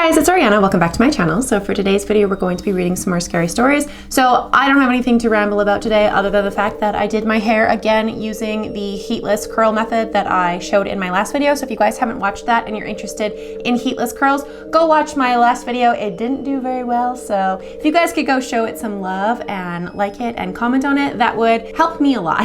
guys, it's Ariana. Welcome back to my channel. So for today's video, we're going to be reading some more scary stories. So I don't have anything to ramble about today other than the fact that I did my hair again using the heatless curl method that I showed in my last video. So if you guys haven't watched that and you're interested in heatless curls, go watch my last video. It didn't do very well. So if you guys could go show it some love and like it and comment on it, that would help me a lot.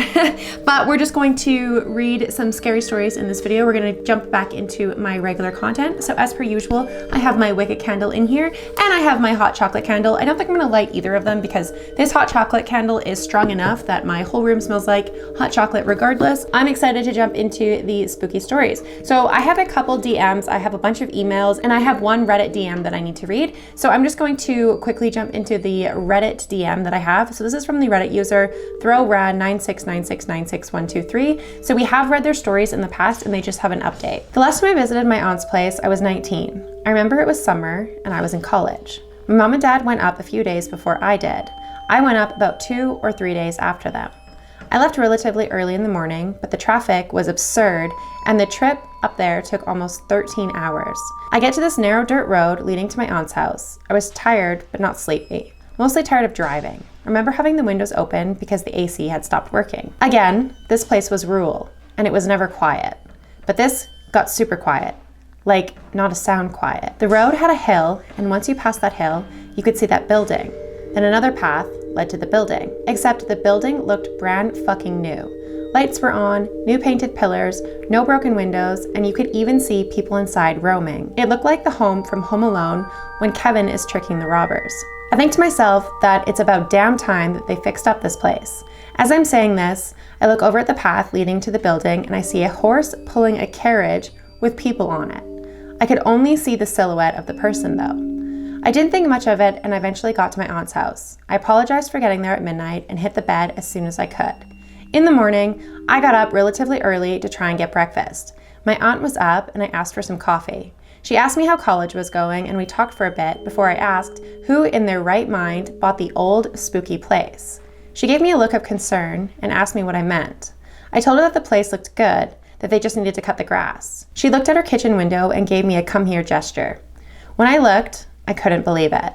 But we're just going to read some scary stories in this video. We're going to jump back into my regular content. So as per usual, I have my wicket candle in here and I have my hot chocolate candle. I don't think I'm gonna light either of them because this hot chocolate candle is strong enough that my whole room smells like hot chocolate regardless. I'm excited to jump into the spooky stories. So I have a couple DMs, I have a bunch of emails, and I have one Reddit DM that I need to read. So I'm just going to quickly jump into the Reddit DM that I have. So this is from the Reddit user throwrad969696123. So we have read their stories in the past and they just have an update. The last time I visited my aunt's place, I was 19. I remember it was summer and I was in college. My mom and dad went up a few days before I did. I went up about 2 or 3 days after them. I left relatively early in the morning, but the traffic was absurd and the trip up there took almost 13 hours. I get to this narrow dirt road leading to my aunt's house. I was tired, but not sleepy. Mostly tired of driving. I remember having the windows open because the AC had stopped working. Again, this place was rural and it was never quiet, but this got super quiet. Like, not a sound quiet. The road had a hill, and once you passed that hill, you could see that building. Then another path led to the building, except the building looked brand fucking new. Lights were on, new painted pillars, no broken windows, and you could even see people inside roaming. It looked like the home from Home Alone when Kevin is tricking the robbers. I think to myself that it's about damn time that they fixed up this place. As I'm saying this, I look over at the path leading to the building and I see a horse pulling a carriage with people on it. I could only see the silhouette of the person though. I didn't think much of it and I eventually got to my aunt's house. I apologized for getting there at midnight and hit the bed as soon as I could. In the morning, I got up relatively early to try and get breakfast. My aunt was up and I asked for some coffee. She asked me how college was going and we talked for a bit before I asked who in their right mind bought the old spooky place. She gave me a look of concern and asked me what I meant. I told her that the place looked good, that they just needed to cut the grass. She looked at her kitchen window and gave me a come here gesture. When I looked, I couldn't believe it.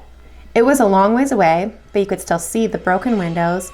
It was a long ways away, but you could still see the broken windows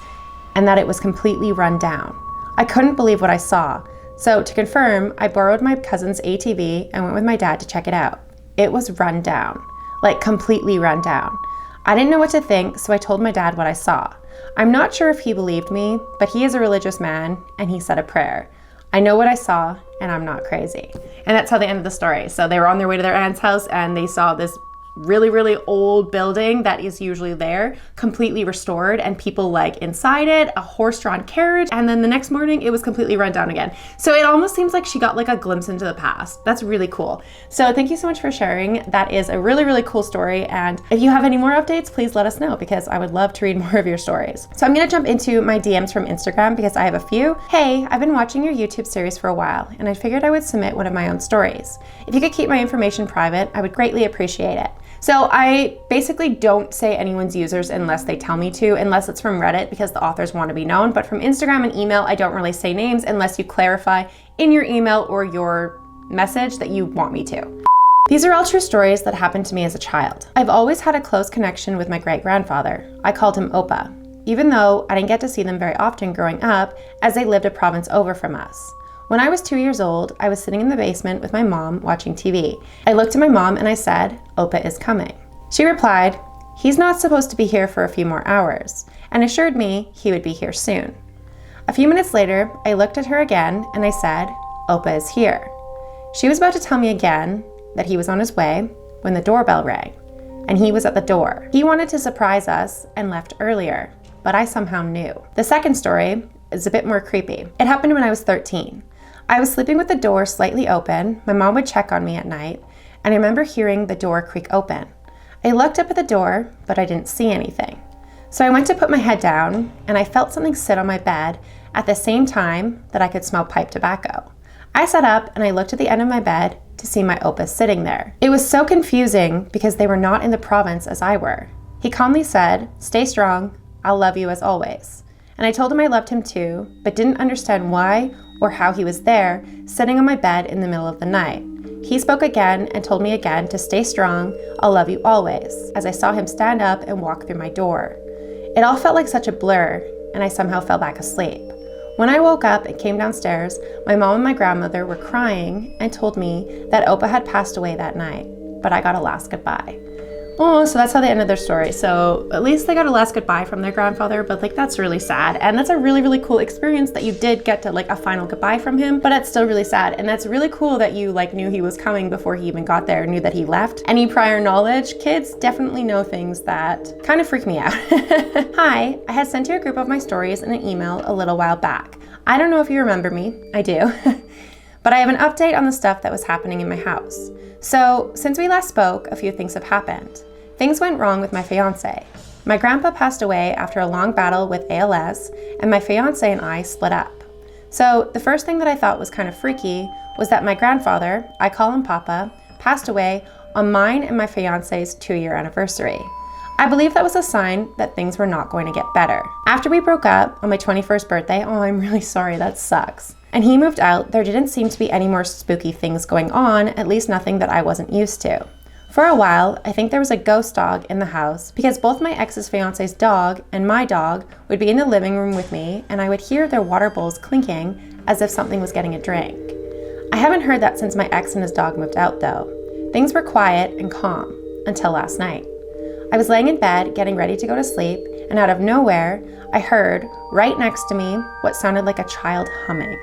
and that it was completely run down. I couldn't believe what I saw. So to confirm, I borrowed my cousin's ATV and went with my dad to check it out. It was run down, like completely run down. I didn't know what to think, so I told my dad what I saw. I'm not sure if he believed me, but he is a religious man and he said a prayer. I know what I saw and I'm not crazy. And that's how they ended the story. So they were on their way to their aunt's house and they saw this really old building that is usually there, completely restored and people like inside it, a horse-drawn carriage, and then the next morning it was completely run down again. So it almost seems like she got like a glimpse into the past. That's really cool. So thank you so much for sharing. That is a really cool story, and if you have any more updates, please let us know because I would love to read more of your stories. So I'm gonna jump into my DMs from Instagram because I have a few. Hey, I've been watching your YouTube series for a while and I figured I would submit one of my own stories. If you could keep my information private, I would greatly appreciate it. So I basically don't say anyone's users unless they tell me to, unless it's from Reddit because the authors want to be known. But from Instagram and email, I don't really say names unless you clarify in your email or your message that you want me to. These are all true stories that happened to me as a child. I've always had a close connection with my great-grandfather. I called him Opa, even though I didn't get to see them very often growing up as they lived a province over from us. When I was 2 years old, I was sitting in the basement with my mom watching TV. I looked at my mom and I said, Opa is coming. She replied, he's not supposed to be here for a few more hours, and assured me he would be here soon. A few minutes later, I looked at her again and I said, Opa is here. She was about to tell me again that he was on his way when the doorbell rang, and he was at the door. He wanted to surprise us and left earlier, but I somehow knew. The second story is a bit more creepy. It happened when I was 13. I was sleeping with the door slightly open. My mom would check on me at night, and I remember hearing the door creak open. I looked up at the door, but I didn't see anything. So I went to put my head down, and I felt something sit on my bed at the same time that I could smell pipe tobacco. I sat up and I looked at the end of my bed to see my Opa sitting there. It was so confusing because they were not in the province as I were. He calmly said, stay strong, I'll love you as always. And I told him I loved him too, but didn't understand why or how he was there, sitting on my bed in the middle of the night. He spoke again and told me again to stay strong, I'll love you always, as I saw him stand up and walk through my door. It all felt like such a blur, and I somehow fell back asleep. When I woke up and came downstairs, my mom and my grandmother were crying and told me that Opa had passed away that night, but I got a last goodbye. Oh, so that's how they ended their story. So at least they got a last goodbye from their grandfather, but like that's really sad. And that's a really, really cool experience that you did get to like a final goodbye from him, but it's still really sad. And that's really cool that you like knew he was coming before he even got there, knew that he left. Any prior knowledge, kids definitely know things that kind of freak me out. Hi, I had sent you a group of my stories in an email a little while back. I don't know if you remember me, I do. But I have an update on the stuff that was happening in my house. So since we last spoke, a few things have happened. Things went wrong with my fiance. My grandpa passed away after a long battle with ALS, and my fiance and I split up. So the first thing that I thought was kind of freaky was that my grandfather, I call him Papa, passed away on mine and my fiance's 2-year anniversary. I believe that was a sign that things were not going to get better. After we broke up on my 21st birthday, oh, I'm really sorry, that sucks. And he moved out, there didn't seem to be any more spooky things going on, at least nothing that I wasn't used to. For a while, I think there was a ghost dog in the house because both my ex's fiance's dog and my dog would be in the living room with me, and I would hear their water bowls clinking as if something was getting a drink. I haven't heard that since my ex and his dog moved out though. Things were quiet and calm until last night. I was laying in bed getting ready to go to sleep, and out of nowhere, I heard right next to me what sounded like a child humming.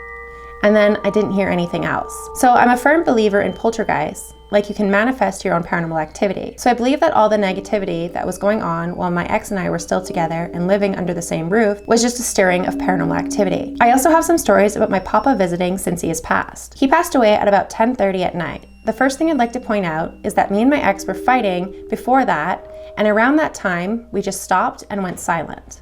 And then I didn't hear anything else. So I'm a firm believer in poltergeists, like you can manifest your own paranormal activity. So I believe that all the negativity that was going on while my ex and I were still together and living under the same roof was just a stirring of paranormal activity. I also have some stories about my papa visiting since he has passed. He passed away at about 10:30 at night. The first thing I'd like to point out is that me and my ex were fighting before that, and around that time, we just stopped and went silent.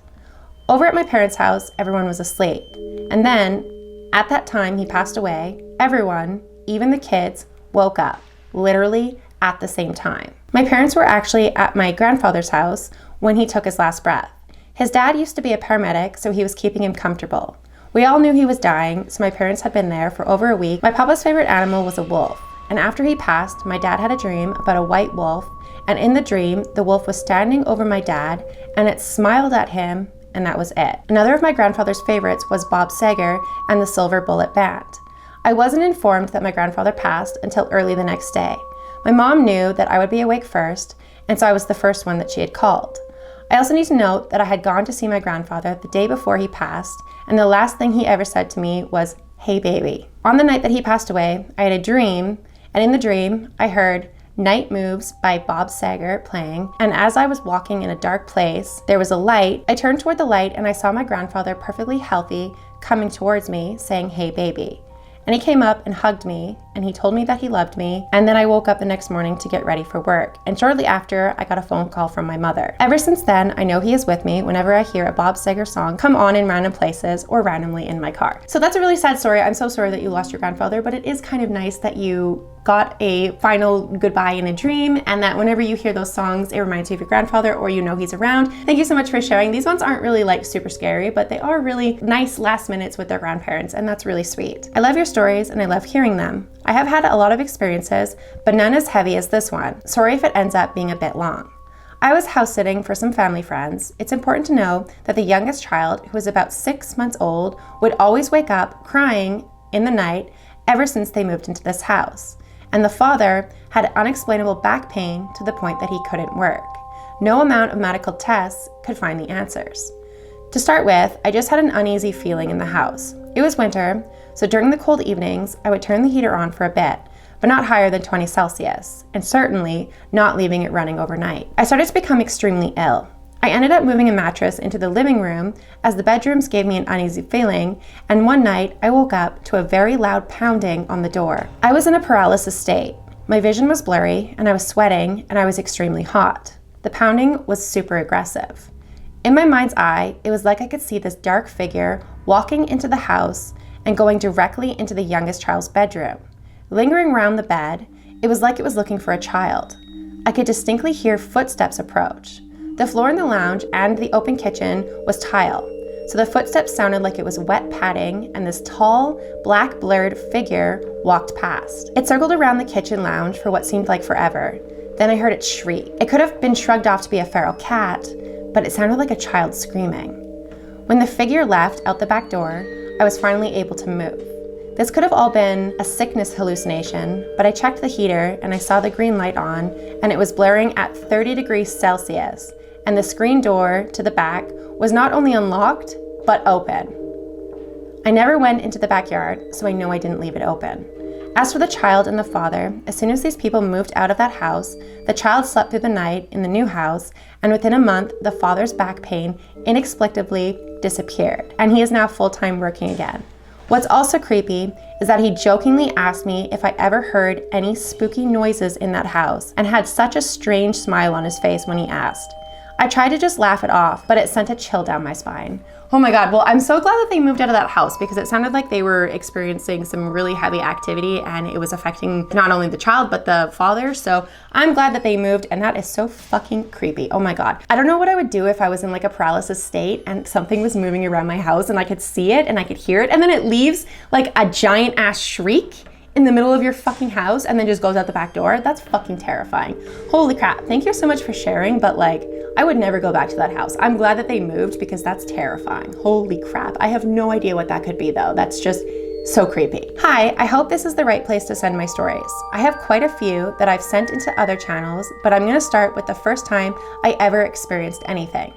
Over at my parents' house, everyone was asleep. And then, at that time he passed away, everyone, even the kids, woke up, literally at the same time. My parents were actually at my grandfather's house when he took his last breath. His dad used to be a paramedic, so he was keeping him comfortable. We all knew he was dying, so my parents had been there for over a week. My papa's favorite animal was a wolf, and after he passed, my dad had a dream about a white wolf, and in the dream, the wolf was standing over my dad, and it smiled at him, and that was it. Another of my grandfather's favorites was Bob Sager and the Silver Bullet Band. I wasn't informed that my grandfather passed until early the next day. My mom knew that I would be awake first, and so I was the first one that she had called. I also need to note that I had gone to see my grandfather the day before he passed, and the last thing he ever said to me was, "Hey baby." On the night that he passed away, I had a dream, and in the dream, I heard Night Moves by Bob Sager playing, and as I was walking in a dark place, there was a light. I turned toward the light and I saw my grandfather perfectly healthy coming towards me saying, "Hey baby." And he came up and hugged me, and he told me that he loved me, and then I woke up the next morning to get ready for work, and shortly after, I got a phone call from my mother. Ever since then, I know he is with me whenever I hear a Bob Sager song come on in random places or randomly in my car. So that's a really sad story. I'm so sorry that you lost your grandfather, but it is kind of nice that you got a final goodbye in a dream, and that whenever you hear those songs, it reminds you of your grandfather or you know he's around. Thank you so much for sharing. These ones aren't really like super scary, but they are really nice last minutes with their grandparents, and that's really sweet. I love your stories and I love hearing them. I have had a lot of experiences, but none as heavy as this one. Sorry if it ends up being a bit long. I was house sitting for some family friends. It's important to know that the youngest child, who was about 6 months old, would always wake up crying in the night ever since they moved into this house. And the father had unexplainable back pain to the point that he couldn't work. No amount of medical tests could find the answers. To start with, I just had an uneasy feeling in the house. It was winter, so during the cold evenings, I would turn the heater on for a bit, but not higher than 20 Celsius, and certainly not leaving it running overnight. I started to become extremely ill. I ended up moving a mattress into the living room as the bedrooms gave me an uneasy feeling, and one night I woke up to a very loud pounding on the door. I was in a paralysis state. My vision was blurry, and I was sweating, and I was extremely hot. The pounding was super aggressive. In my mind's eye, it was like I could see this dark figure walking into the house and going directly into the youngest child's bedroom. Lingering around the bed, it was like it was looking for a child. I could distinctly hear footsteps approach. The floor in the lounge and the open kitchen was tile, so the footsteps sounded like it was wet padding, and this tall, black blurred figure walked past. It circled around the kitchen lounge for what seemed like forever. Then I heard it shriek. It could have been shrugged off to be a feral cat, but it sounded like a child screaming. When the figure left out the back door, I was finally able to move. This could have all been a sickness hallucination, but I checked the heater and I saw the green light on, and it was blaring at 30 degrees Celsius, and the screen door to the back was not only unlocked, but open. I never went into the backyard, so I know I didn't leave it open. As for the child and the father, as soon as these people moved out of that house, the child slept through the night in the new house, and within a month, the father's back pain inexplicably disappeared, and he is now full-time working again. What's also creepy is that he jokingly asked me if I ever heard any spooky noises in that house, and had such a strange smile on his face when he asked. I tried to just laugh it off, but it sent a chill down my spine. Oh my God, well, I'm so glad that they moved out of that house, because it sounded like they were experiencing some really heavy activity and it was affecting not only the child, but the father. So I'm glad that they moved, and that is so fucking creepy. Oh my God. I don't know what I would do if I was in like a paralysis state and something was moving around my house and I could see it and I could hear it, and then it leaves like a giant ass shriek in the middle of your fucking house and then just goes out the back door. That's fucking terrifying. Holy crap. Thank you so much for sharing, but like, I would never go back to that house. I'm glad that they moved, because that's terrifying. Holy crap. I have no idea what that could be though. That's just so creepy. Hi, I hope this is the right place to send my stories. I have quite a few that I've sent into other channels, but I'm gonna start with the first time I ever experienced anything.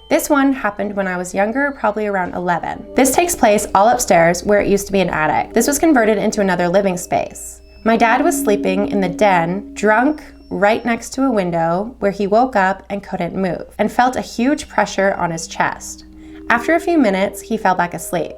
This one happened when I was younger, probably around 11. This takes place all upstairs where it used to be an attic. This was converted into another living space. My dad was sleeping in the den, drunk, right next to a window, where he woke up and couldn't move and felt a huge pressure on his chest. After a few minutes, he fell back asleep.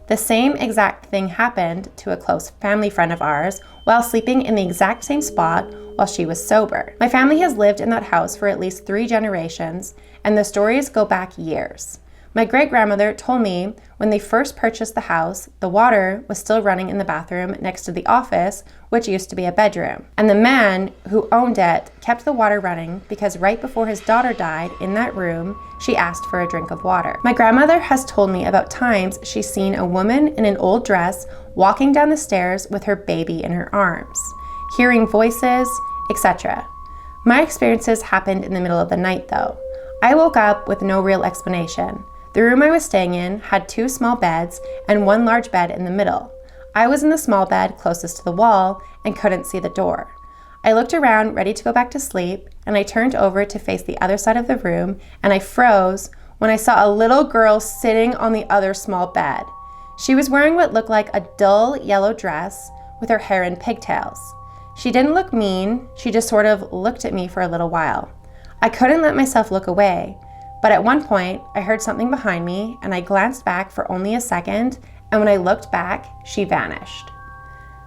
The same exact thing happened to a close family friend of ours while sleeping in the exact same spot while she was sober. My family has lived in that house for at least 3 generations, and the stories go back years. My great-grandmother told me when they first purchased the house, the water was still running in the bathroom next to the office, which used to be a bedroom. And the man who owned it kept the water running because right before his daughter died in that room, she asked for a drink of water. My grandmother has told me about times she's seen a woman in an old dress walking down the stairs with her baby in her arms, hearing voices, etc. My experiences happened in the middle of the night though. I woke up with no real explanation. The room I was staying in had 2 small beds and 1 large bed in the middle. I was in the small bed closest to the wall and couldn't see the door. I looked around ready to go back to sleep, and I turned over to face the other side of the room, and I froze when I saw a little girl sitting on the other small bed. She was wearing what looked like a dull yellow dress with her hair in pigtails. She didn't look mean, she just sort of looked at me for a little while. I couldn't let myself look away, but at one point I heard something behind me and I glanced back for only a second, and when I looked back, she vanished.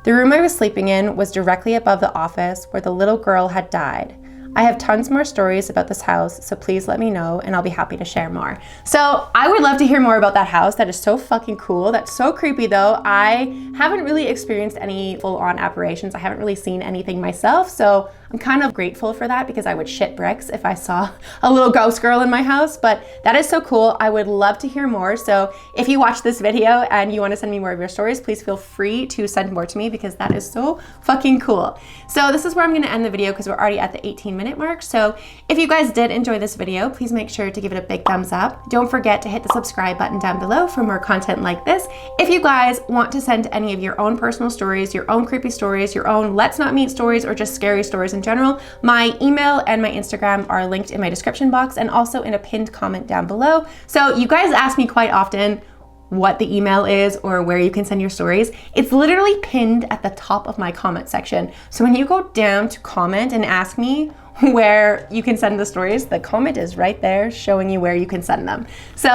The room I was sleeping in was directly above the office where the little girl had died. I have tons more stories about this house, so please let me know and I'll be happy to share more. So I would love to hear more about that house. That is so fucking cool. That's so creepy though. I haven't really experienced any full-on apparitions. I haven't really seen anything myself, so I'm kind of grateful for that, because I would shit bricks if I saw a little ghost girl in my house, but that is so cool. I would love to hear more. So if you watch this video and you want to send me more of your stories, please feel free to send more to me, because that is so fucking cool. So this is where I'm going to end the video, because we're already at the 18-minute mark. So if you guys did enjoy this video, please make sure to give it a big thumbs up. Don't forget to hit the subscribe button down below for more content like this. If you guys want to send any of your own personal stories, your own creepy stories, your own let's not meet stories, or just scary stories in general, my email and my Instagram are linked in my description box and also in a pinned comment down below. So you guys ask me quite often what the email is or where you can send your stories. It's literally pinned at the top of my comment section. So when you go down to comment and ask me where you can send the stories, the comment is right there showing you where you can send them. So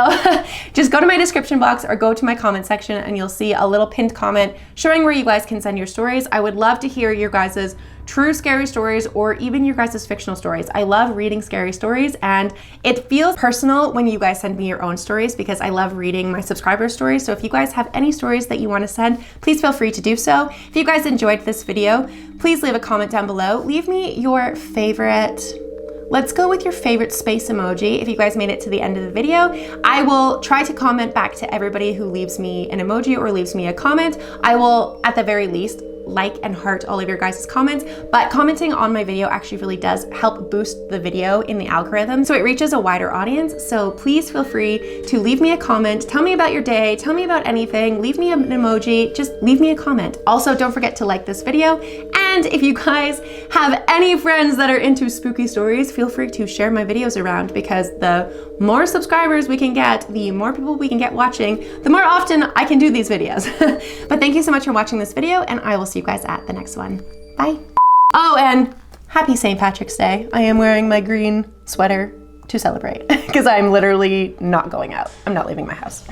just go to my description box or go to my comment section and you'll see a little pinned comment showing where you guys can send your stories. I would love to hear your guys' true scary stories or even your guys' fictional stories. I love reading scary stories, and it feels personal when you guys send me your own stories, because I love reading my subscribers' stories. So if you guys have any stories that you want to send, please feel free to do so. If you guys enjoyed this video, please leave a comment down below. Leave me your favorite let's go with your favorite space emoji if you guys made it to the end of the video. I will try to comment back to everybody who leaves me an emoji or leaves me a comment. I will, at the very least, like and heart all of your guys' comments, but commenting on my video actually really does help boost the video in the algorithm so it reaches a wider audience. So please feel free to leave me a comment, tell me about your day, tell me about anything, leave me an emoji, just leave me a comment. Also, don't forget to like this video, and if you guys have any friends that are into spooky stories, feel free to share my videos around, because the more subscribers we can get, the more people we can get watching, the more often I can do these videos. But thank you so much for watching this video, and I will see you guys at the next one. Bye. Oh, and happy St. Patrick's Day. I am wearing my green sweater to celebrate because I'm literally not going out. I'm not leaving my house.